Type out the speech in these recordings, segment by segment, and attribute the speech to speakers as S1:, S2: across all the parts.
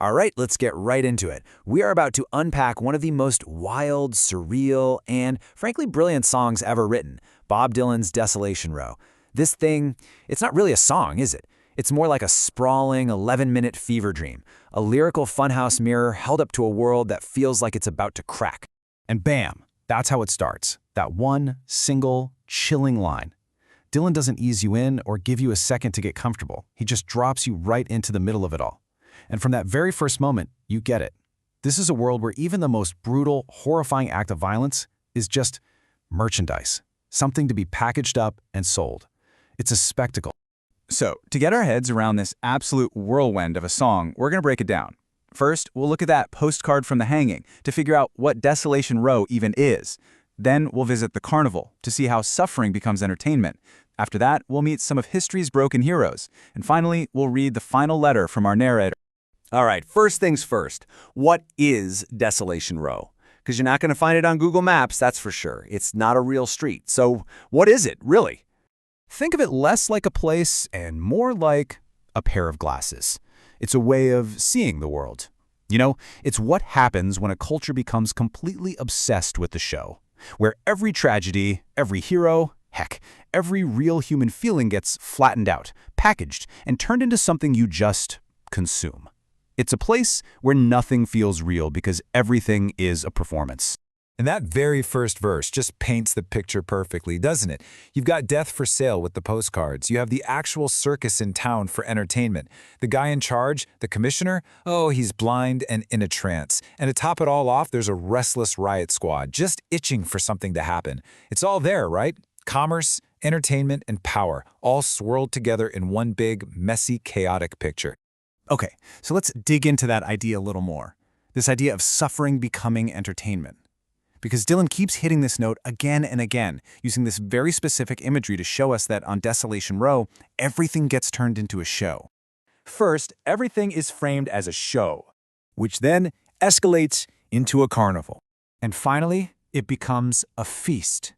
S1: All right, let's get right into it. We are about to unpack one of the most wild, surreal, and frankly brilliant songs ever written, Bob Dylan's Desolation Row. This thing, it's not really a song, is it? It's more like a sprawling 11-minute fever dream, a lyrical funhouse mirror held up to a world that feels like it's about to crack.
S2: And bam, that's how it starts. That one single, chilling line. Dylan doesn't ease you in or give you a second to get comfortable. He just drops you right into the middle of it all. And from that very first moment, you get it. This is a world where even the most brutal, horrifying act of violence is just merchandise, something to be packaged up and sold. It's a spectacle.
S3: So, to get our heads around this absolute whirlwind of a song, we're going to break it down. First, we'll look at that postcard from the hanging to figure out what Desolation Row even is. Then we'll visit the carnival to see how suffering becomes entertainment. After that, we'll meet some of history's broken heroes. And finally, we'll read the final letter from our narrator.
S4: All right, first things first. What is Desolation Row? Because you're not going to find it on Google Maps, that's for sure. It's not a real street. So what is it, really?
S2: Think of it less like a place and more like a pair of glasses. It's a way of seeing the world. You know, it's what happens when a culture becomes completely obsessed with the show, where every tragedy, every hero, heck, every real human feeling gets flattened out, packaged, and turned into something you just consume. It's a place where nothing feels real because everything is a performance.
S5: And that very first verse just paints the picture perfectly, doesn't it? You've got death for sale with the postcards. You have the actual circus in town for entertainment. The guy in charge, the commissioner, oh, he's blind and in a trance. And to top it all off, there's a restless riot squad just itching for something to happen. It's all there, right? Commerce, entertainment, and power, all swirled together in one big, messy, chaotic picture.
S2: Okay, so let's dig into that idea a little more. This idea of suffering becoming entertainment. Because Dylan keeps hitting this note again and again, using this very specific imagery to show us that on Desolation Row, everything gets turned into a show.
S1: First, everything is framed as a show, which then escalates into a carnival.
S2: And finally, it becomes a feast.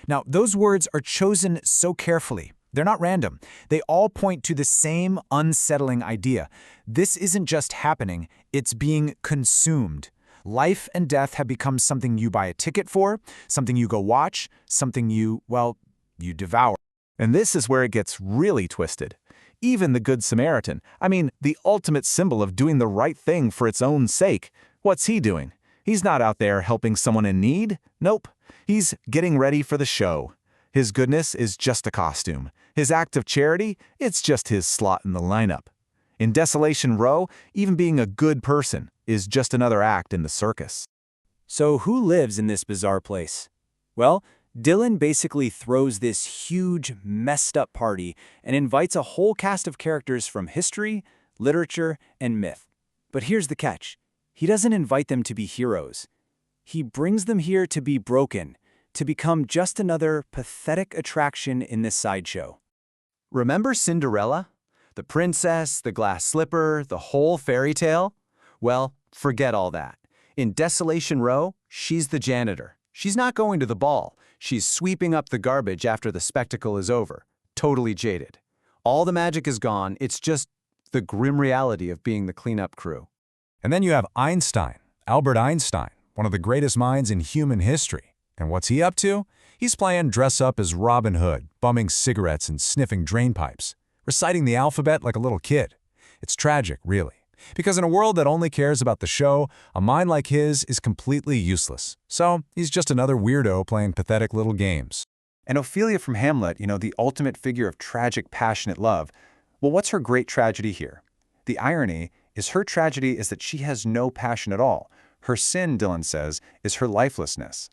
S2: Now, those words are chosen so carefully. They're not random. They all point to the same unsettling idea. This isn't just happening, it's being consumed. Life and death have become something you buy a ticket for, something you go watch, something you devour.
S3: And this is where it gets really twisted. Even the Good Samaritan, the ultimate symbol of doing the right thing for its own sake, what's he doing? He's not out there helping someone in need. Nope. He's getting ready for the show. His goodness is just a costume. His act of charity, it's just his slot in the lineup. In Desolation Row, even being a good person is just another act in the circus.
S1: So who lives in this bizarre place? Well, Dylan basically throws this huge, messed up party and invites a whole cast of characters from history, literature, and myth. But here's the catch. He doesn't invite them to be heroes. He brings them here to be broken, to become just another pathetic attraction in this sideshow.
S3: Remember Cinderella? The princess, the glass slipper, the whole fairy tale? Well, forget all that. In Desolation Row, she's the janitor. She's not going to the ball. She's sweeping up the garbage after the spectacle is over, totally jaded. All the magic is gone. It's just the grim reality of being the cleanup crew.
S5: And then you have Einstein, Albert Einstein, one of the greatest minds in human history. And what's he up to? He's playing dress up as Robin Hood, bumming cigarettes and sniffing drain pipes, reciting the alphabet like a little kid. It's tragic, really. Because in a world that only cares about the show, a mind like his is completely useless. So he's just another weirdo playing pathetic little games.
S3: And Ophelia from Hamlet, the ultimate figure of tragic, passionate love, well, what's her great tragedy here? The irony is her tragedy is that she has no passion at all. Her sin, Dylan says, is her lifelessness.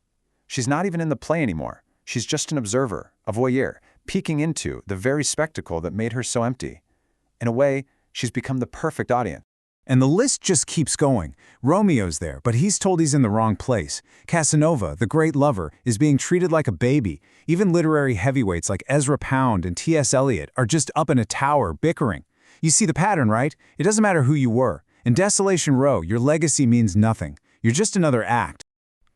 S3: She's not even in the play anymore. She's just an observer, a voyeur, peeking into the very spectacle that made her so empty. In a way, she's become the perfect audience.
S2: And the list just keeps going. Romeo's there, but he's told he's in the wrong place. Casanova, the great lover, is being treated like a baby. Even literary heavyweights like Ezra Pound and T.S. Eliot are just up in a tower, bickering. You see the pattern, right? It doesn't matter who you were. In Desolation Row, your legacy means nothing. You're just another act.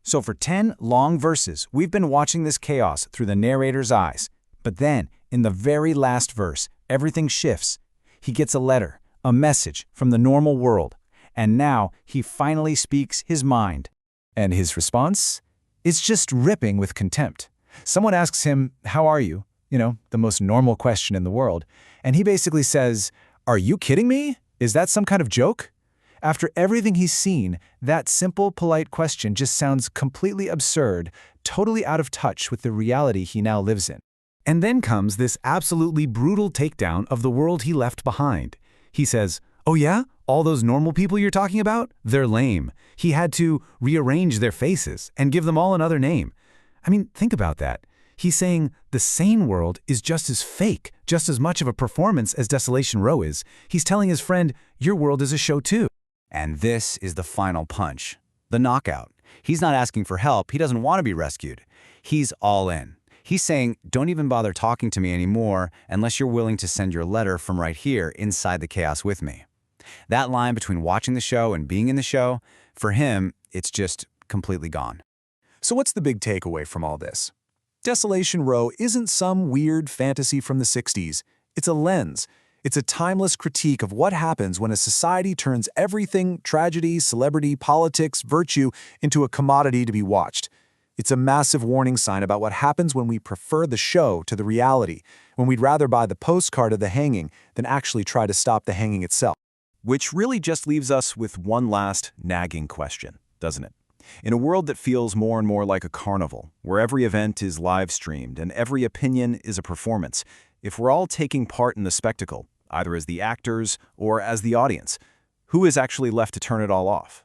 S2: So for 10 long verses, we've been watching this chaos through the narrator's eyes. But then, in the very last verse, everything shifts. He gets a letter, a message from the normal world, And now he finally speaks his mind.
S3: And his response? It's just ripping with contempt. Someone asks him, "How are you?" The most normal question in the world. And he basically says, "Are you kidding me? Is that some kind of joke?" After everything he's seen, that simple, polite question just sounds completely absurd, totally out of touch with the reality he now lives in.
S2: And then comes this absolutely brutal takedown of the world he left behind. He says, "Oh yeah? All those normal people you're talking about? They're lame." He had to rearrange their faces and give them all another name. I mean, think about that. He's saying the sane world is just as fake, just as much of a performance as Desolation Row is. He's telling his friend, your world is a show too.
S1: And this is the final punch, the knockout. He's not asking for help. He doesn't want to be rescued. He's all in. He's saying, don't even bother talking to me anymore unless you're willing to send your letter from right here inside the chaos with me. That line between watching the show and being in the show, for him, it's just completely gone.
S3: So what's the big takeaway from all this? Desolation Row isn't some weird fantasy from the 60s. It's a lens. It's a timeless critique of what happens when a society turns everything, tragedy, celebrity, politics, virtue, into a commodity to be watched. It's a massive warning sign about what happens when we prefer the show to the reality, when we'd rather buy the postcard of the hanging than actually try to stop the hanging itself. Which really just leaves us with one last nagging question, doesn't it? In a world that feels more and more like a carnival, where every event is live-streamed and every opinion is a performance, if we're all taking part in the spectacle, either as the actors or as the audience, who is actually left to turn it all off?